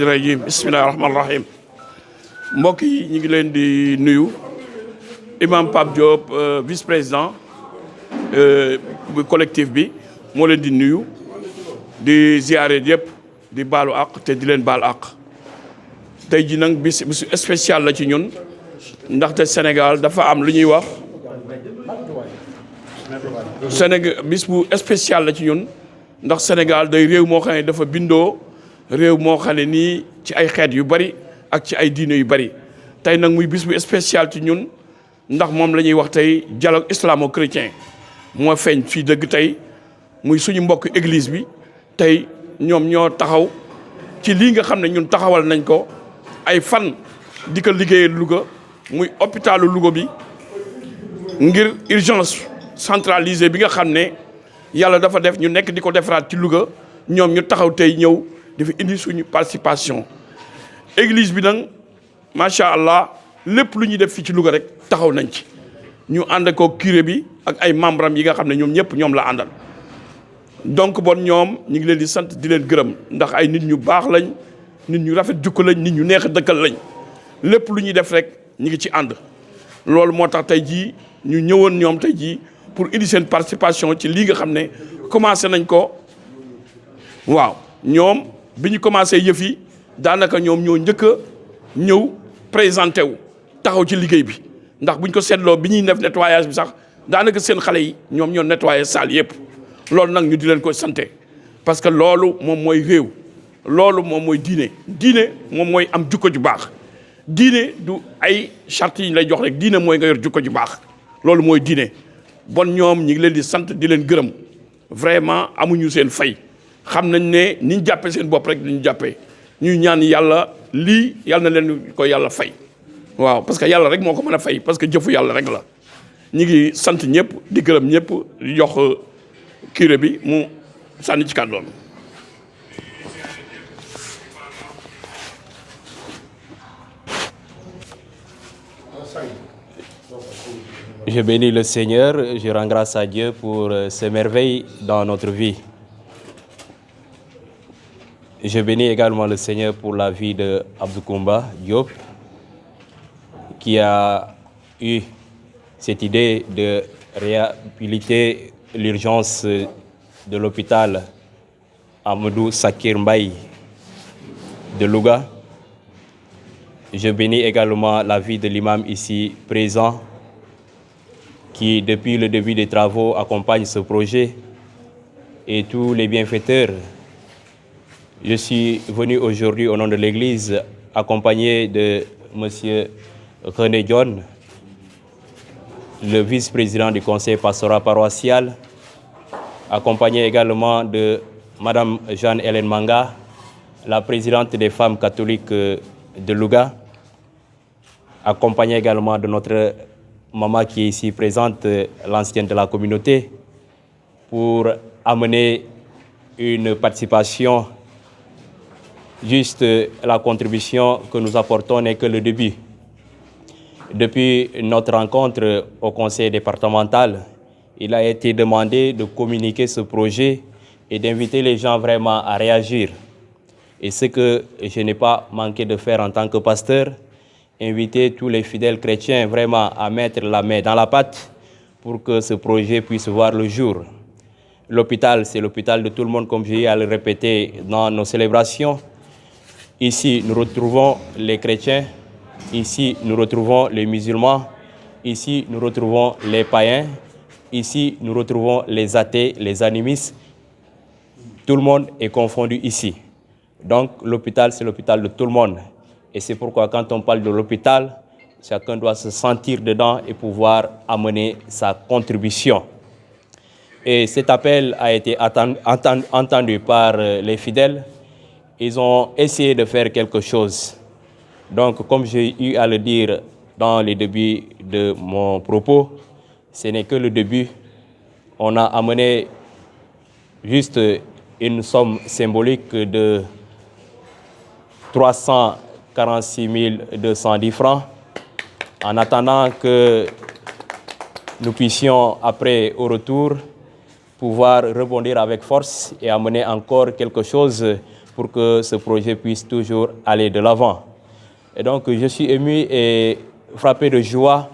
rajim bismillahi rahmaani rahim mbokk yi ñu ngi leen di nuyu imam Pape Diop vice président bu collectif bi moo leen di nuyu di ziare yëpp di baalu àq te di leen baal àq tey ji nag bis spécial la ci ñun ndaxte Sénégal dafa am lu ñuy wax Sénégal bis bu spécial la ci ñun ndax Sénégal day réew moo xam ne dafa bindoo réew moo xam ne nii ci ay xeet yu bari ak ci ay diine yu bari tey nag muy bis bu spécial ci ñun ndax moom la ñuy wax tey dialogue islamo-chrétien moo feeñ fii dëgg tey muy suñu mbokk église bi tey ñoom ñoo taxaw ci lii nga xam ne ñun taxawal nañ ko ay fan di ko liggéeyee Louga muy hôpitalu Louga bi ngir urgence centralisée bi nga xam ne yàlla dafa def ñu nekk di ko defaraat ci Louga ñoom ñu taxaw tey ñëw dafa indi suñu participation église bi nag macha allah lépp lu ñuy def fii ci Louga rek taxaw nañ ci ñu ànd ko curé bi ak ay membres am yi nga xam ne ñoom ñëpp ñoom la àndal. donc bon ñoom ñu ngi leen di sant di leen gërëm ndax ay nit ñu baax lañ nit ñu rafet jukko lañ nit ñu neex a dëkkal lañ lépp lu ñuy def rek ñu ngi ci ànd. loolu moo tax tey jii ñu ñëwoon ñoom tey jii pour indi seen participation ci lii nga xam ne commencé nañ ko waaw ñoom. bi ñu commencé yëf yi daanaka ñoom ñoo njëkk a ñëw présenté wu taxaw ci liggéey bi ndax buñ ko seetloo bi ñuy def nettoyage bi sax daanaka seen xale yi ñoom ñoo nettoyé salle yëpp loolu nag ñu di leen koy santé parce que loolu moom mooy réew loolu moom mooy diine diine moom mooy am jukko ju baax diine du ay charte yi ñu lay jox rek diine mooy nga yor jukko ju baax loolu mooy diine bon ñoom ñi ngi leen di sant di leen gërëm vraiment amuñu seen fay xam nañ ne ni ñu jàppee seen bopp rek dañu jàppee ñuy ñaan yàlla lii yàlla na leen ko yàlla fay waaw parce que yàlla rek moo ko mën a fay parce que jëfu yàlla rek la ñu ngi sant ñëpp di gërëm ñëpp di jox curé bi mu sànni ci kàddoom. Je bénis le Seigneur, je rends grâce à Dieu pour ces merveilles dans notre vie. Je bénis également le Seigneur pour la vie de Abdou Koumba Diop, qui a eu cette idée de réhabiliter l'urgence de l'hôpital Amadou Sakir Mbaye de Louga. Je bénis également la vie de l'imam ici présent, qui depuis le début des travaux accompagne ce projet, et tous les bienfaiteurs. Je suis venu aujourd'hui au nom de l'Église accompagné de M. René John, le vice-président du conseil pastoral paroissial, accompagné également de Mme Jeanne-Hélène Manga, la présidente des femmes catholiques de Louga, accompagné également de notre maman qui est ici présente, l'ancienne de la communauté, pour amener une participation. Juste la contribution que nous apportons n'est que le début. Depuis notre rencontre au conseil départemental, il a été demandé de communiquer ce projet et d'inviter les gens vraiment à réagir. Et ce que je n'ai pas manqué de faire en tant que pasteur, inviter tous les fidèles chrétiens vraiment à mettre la main dans la pâte pour que ce projet puisse voir le jour. L'hôpital, c'est l'hôpital de tout le monde, comme j'ai eu à le répéter dans nos célébrations. Ici, nous retrouvons les chrétiens, ici, nous retrouvons les musulmans, ici, nous retrouvons les païens, ici, nous retrouvons les athées, les animistes. Tout le monde est confondu ici. Donc, l'hôpital, c'est l'hôpital de tout le monde. Et c'est pourquoi, quand on parle de l'hôpital, chacun doit se sentir dedans et pouvoir amener sa contribution. Et cet appel a été entendu par les fidèles. Ils ont essayé de faire quelque chose. Donc, comme j'ai eu à le dire dans le début de mon propos, ce n'est que le début. On a amené juste une somme symbolique de 346 210 francs, en attendant que nous puissions, après, au retour, pouvoir rebondir avec force et amener encore quelque chose pour que ce projet puisse toujours aller de l'avant. Et donc, je suis ému et frappé de joie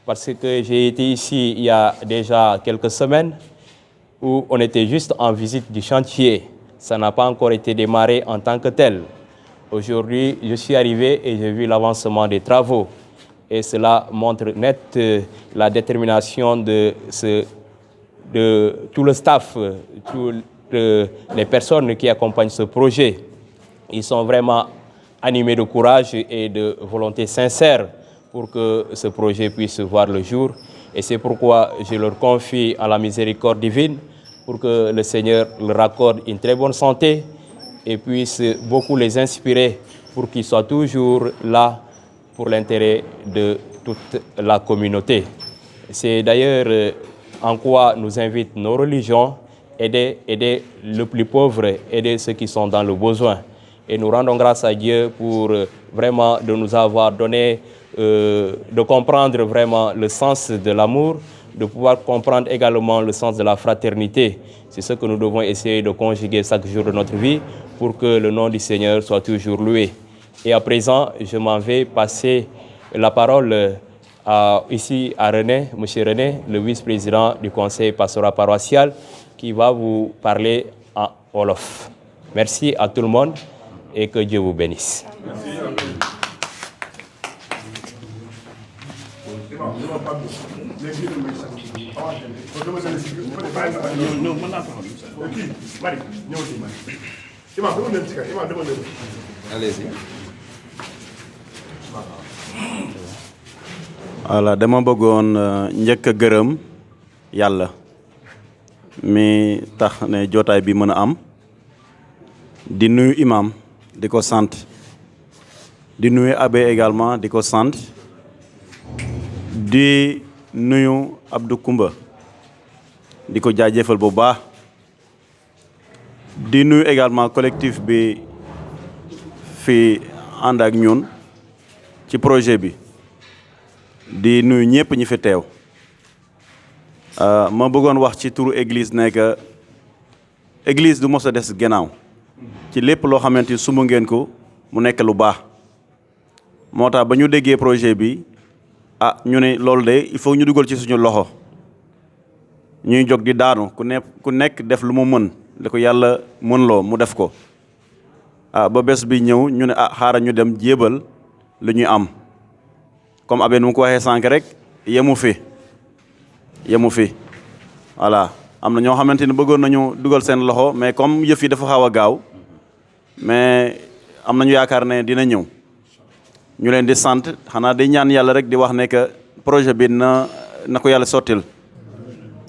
parce que j'ai été ici il y a déjà quelques semaines où on était juste en visite du chantier. Ça n'a pas encore été démarré en tant que tel. Aujourd'hui, je suis arrivé et j'ai vu l'avancement des travaux. Et cela montre net la détermination de tout le staff, toutes les personnes qui accompagnent ce projet. Ils sont vraiment animés de courage et de volonté sincère pour que ce projet puisse voir le jour. Et c'est pourquoi je leur confie à la miséricorde divine pour que le Seigneur leur accorde une très bonne santé et puisse beaucoup les inspirer pour qu'ils soient toujours là pour l'intérêt de toute la communauté. C'est d'ailleurs en quoi nous invitent nos religions, aider le plus pauvre, aider ceux qui sont dans le besoin. Et nous rendons grâce à Dieu pour vraiment de nous avoir donné, de comprendre vraiment le sens de l'amour, de pouvoir comprendre également le sens de la fraternité. C'est ce que nous devons essayer de conjuguer chaque jour de notre vie pour que le nom du Seigneur soit toujours loué. Et à présent, je m'en vais passer la parole ici à René, M. René, le vice-président du conseil pastoral paroissial, qui va vous parler en Wolof. Merci à tout le monde et que Dieu vous bénisse. Merci. Allez-y. Voilà, dama bëggoon njëkk a gërëm yàlla mi tax ne jotaay bi mën a am di nuyu imam di ko sant di nuyu abbé également di ko sant di nuyu Abdou Koumba di ko jaajëfal bu baax di nuyu également collectif bi fi ànd ak ñun ci projet bi di nuyu ñëpp ñi fi teew ma bëggoon wax ci turu église ne que église du mos a des gannaaw ci lépp loo xamante ni sumb ngeen ko mu nekk lu baax moo tax ba ñu déggee projet bi ñu ne loolu de il faut ñu dugal ci suñu loxo ñuy jóg di daanu ku nekk def lu mu mën li ko yàlla mën loo mu def ko ba bés bi ñëw ñu ne xaaral ñu dem jébal lu ñuy am comme abbé nu mu ko waxee sànq rek yemu fi voilà am na ñoo xamante ni bëggoon nañu dugal seen loxo mais comme yëf yi dafa xaw a gaaw mais am nañu yaakaar ne dina ñëw ñu leen di sant xanaa di ñaan yàlla rek di wax ne que projet bi na ko yàlla sottil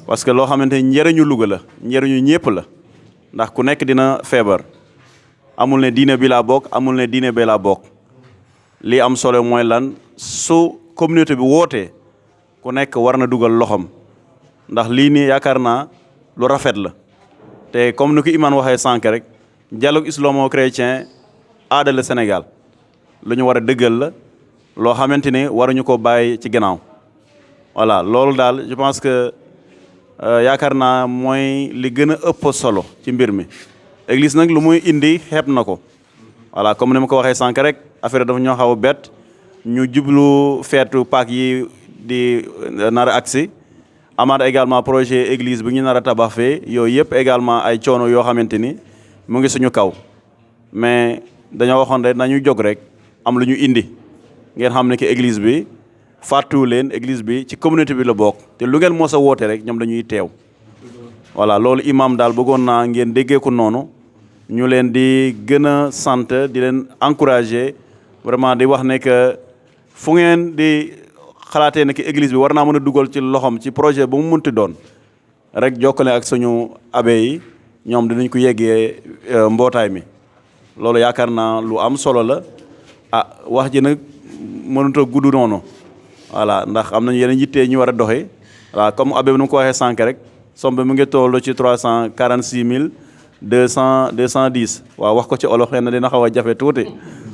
parce que loo xamante ni njëriñu Louga la njëriñu ñëpp la ndax ku nekk dina feebar amul ne diine bi laa bokk amul ne diine bee laa bokk lii am solo mooy lan su communauté bi wootee ku nekk war na dugal loxom ndax lii nii yaakaar naa lu rafet la te comme ni ko Imane waxee sànq rek dialogue islamo-chrétien aada la Sénégal lu ñu war a dëggal la loo xamante ni waruñu ko bàyyi ci gannaaw voilà loolu daal je pense que yaakaar naa mooy li gën a ëpp solo ci mbir mi église nag lu muy indi xeeb na ko voilà comme ni ma ko waxee sànq rek affaire dafa ñoo xaw a bett ñu jublu feetu Pâques yi di nar a agsi amaat également projet église bi ñu nar a tabax fee yooyu yëpp également ay coono yoo xamante ni mu ngi suñu kaw mais dañoo waxoon rek nañu jóg rek am lu ñu indi ngeen xam ne que église bi fàttuwu leen église bi ci communauté bi la bokk te lu ngeen mos a woote rek ñoom dañuy teew voilà loolu imam daal bëggoon naa ngeen déggee ko noonu ñu leen di gën a sant di leen encourager vraiment di wax ne que fu ngeen di xalaatee ne que église bi war naa mën a dugal ci loxom ci projet bu mu munti doon rek jokkale ak suñu abbé yi ñoom dinañ ko yeggee mbootaay mi loolu yaakaar naa lu am solo la wax ji nag mënut a gudd noonu voilà ndax am nañu yeneen yittee ñu war a doxee voilà comme abbé bi nu mu ko waxee sànq rek somme bi mu ngi toll ci 346 210 waaw wax ko ci olof xëy na dina xaw a jafe tuuti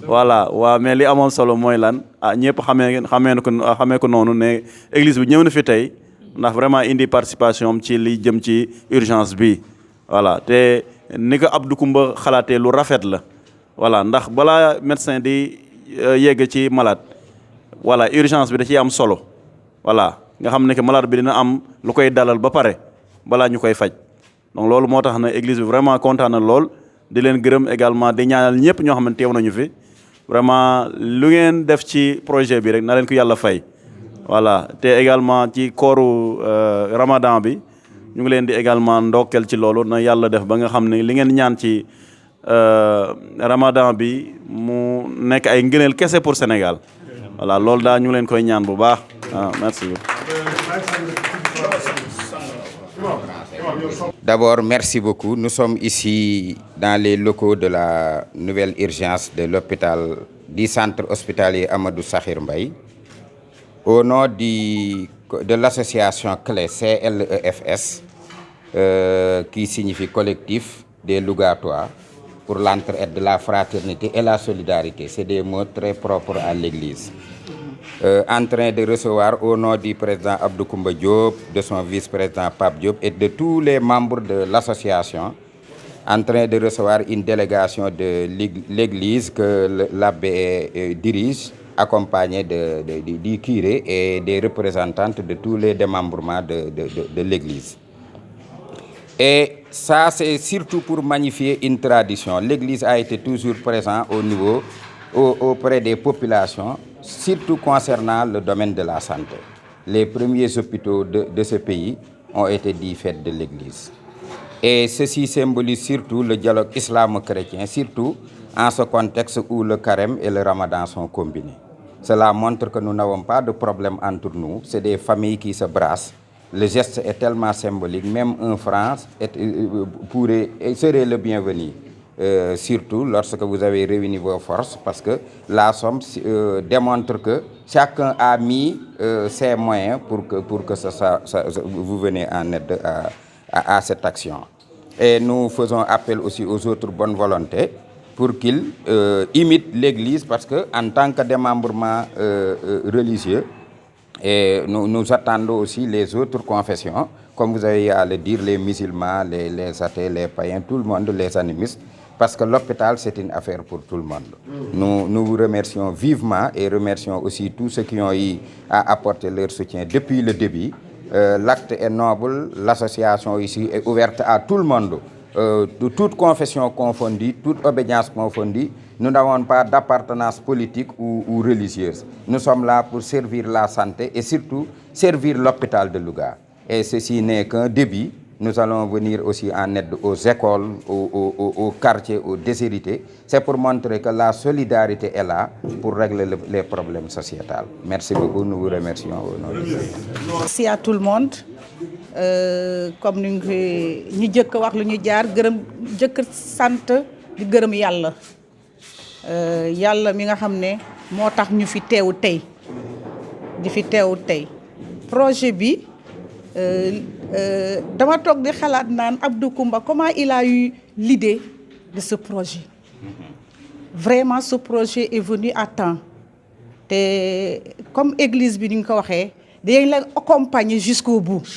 voilà waaw mais li amoon solo mooy lan ñëpp xamee ko noonu ne église bi ñëw na fi tey ndax vraiment indi participation ci li jëm ci urgence bi voilà te ni ko Abdou Koumba xalaatee lu rafet la voilà ndax balaa médecin di yegg ci malade voilà urgence bi da ciy am solo voilà nga xam ne que malade bi dina am lu koy dalal ba pare balaa ñu koy faj donc loolu moo tax na église bi vraiment kontaan na lool di leen gërëm également di ñaanal ñëpp ñoo xam ne teew nañu fi vraiment lu ngeen def ci projet bi rek na leen ko yàlla fay voilà te également ci kooru Ramadan bi ñu ngi leen di également ndokkel ci loolu na yàlla def ba nga xam ne li ngeen ñaan ci Ramadan bi mu nekk ay ngëneel kese pour Sénégal voilà loolu daal ñu ngi leen koy ñaan bu baax merci D'abord, merci beaucoup. Nous sommes ici dans les locaux de la nouvelle urgence de l'hôpital du centre hospitalier Amadou Sakhir Mbaye. Au nom de l'association CLE, CLEFS, qui signifie collectif des Lougatois pour l'entraide, la fraternité et la solidarité. C'est des mots très propres à l'Église. En train de recevoir au nom du président Abdou Koumba Diop, de son vice-président Pape Diop et de tous les membres de l'association, en train de recevoir une délégation de l'Église que l'abbé dirige, accompagné du curé et des représentantes de tous les démembrements de l'Église. Et ça, c'est surtout pour magnifier une tradition. L'Église a été toujours présente auprès des populations, surtout concernant le domaine de la santé. Les premiers hôpitaux de ce pays ont été du fait de l'Église. Et ceci symbolise surtout le dialogue islamo-chrétien, surtout en ce contexte où le carême et le ramadan sont combinés. Cela montre que nous n'avons pas de problème entre nous, c'est des familles qui se brassent. Le geste est tellement symbolique, même un franc serait le bienvenu. Surtout lorsque vous avez réuni vos forces, parce que la somme démontre que chacun a mis ses moyens pour que vous venez en aide à cette action. Et nous faisons appel aussi aux autres bonnes volontés pour qu'ils imitent l'Église, parce qu'en tant que démembrement religieux, et nous attendons aussi les autres confessions, comme vous avez à le dire, les musulmans, les athées, les païens, tout le monde, les animistes, parce que l'hôpital, c'est une affaire pour tout le monde. Nous vous remercions vivement et remercions aussi tous ceux qui ont eu à apporter leur soutien depuis le début. L'acte est noble, l'association ici est ouverte à tout le monde, de toute confession confondue, toute obédience confondue. Nous n'avons pas d'appartenance politique ou religieuse. Nous sommes là pour servir la santé et surtout servir l'hôpital de Louga. Et ceci n'est qu'un début. Nous allons venir aussi en aide aux écoles, aux quartiers, aux déshérités. C'est pour montrer que la solidarité est là pour régler les problèmes sociétals. Merci beaucoup, nous vous remercions au nom de Dieu. Merci à tout le monde. Comme nous jëkk wax lu ñu jaar gërëm jëkk sant di gërëm Yàlla. Yàlla mi nga xam ne moo tax ñu fi teew tey di fi teew tey projet bi dama toog di xalaat naan Abdou Koumba comment il a eu l'idée de ce projet. Vraiment ce projet est venu à temps te comme église bi ni nga ko waxee dañ la accompagner jusqu'au bout.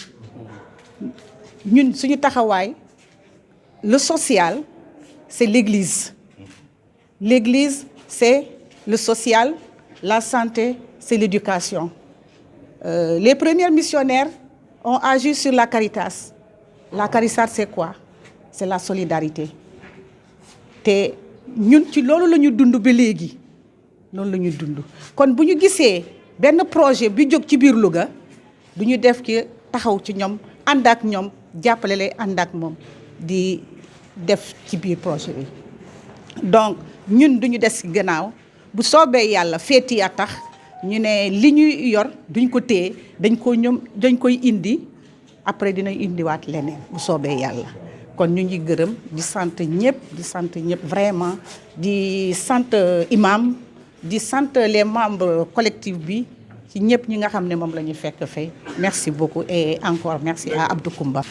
Ñun suñu taxawaay le social c'est l'église. L'église, c'est le social, la santé, c'est l'éducation. Les premiers missionnaires ont agi sur la caritas. La caritas, c'est quoi? C'est la solidarité. Et nous, ci loolu la ñu dund ba léegi noonu la ñu dund kon bu ñu gisee benn projet bi jóg ci biir Louga du ñu def ki taxaw ci ñoom ànd ak ñoom jàppale leen ànd ak moom di def ci biir projet bi. Donc ñun duñu des ci gannaaw bu soobee yàlla féeti ya tax ñu ne li ñuy yor duñ ko téye dañ koy indi après dinañ indiwaat leneen bu soobee yàlla kon ñu ngi gërëm di sant ñëpp vraiment di sant imam di sant les membres collectifs bi ci ñëpp ñi nga xam ne moom la ñu fekk fay merci beaucoup et encore merci à Abdou Koumba.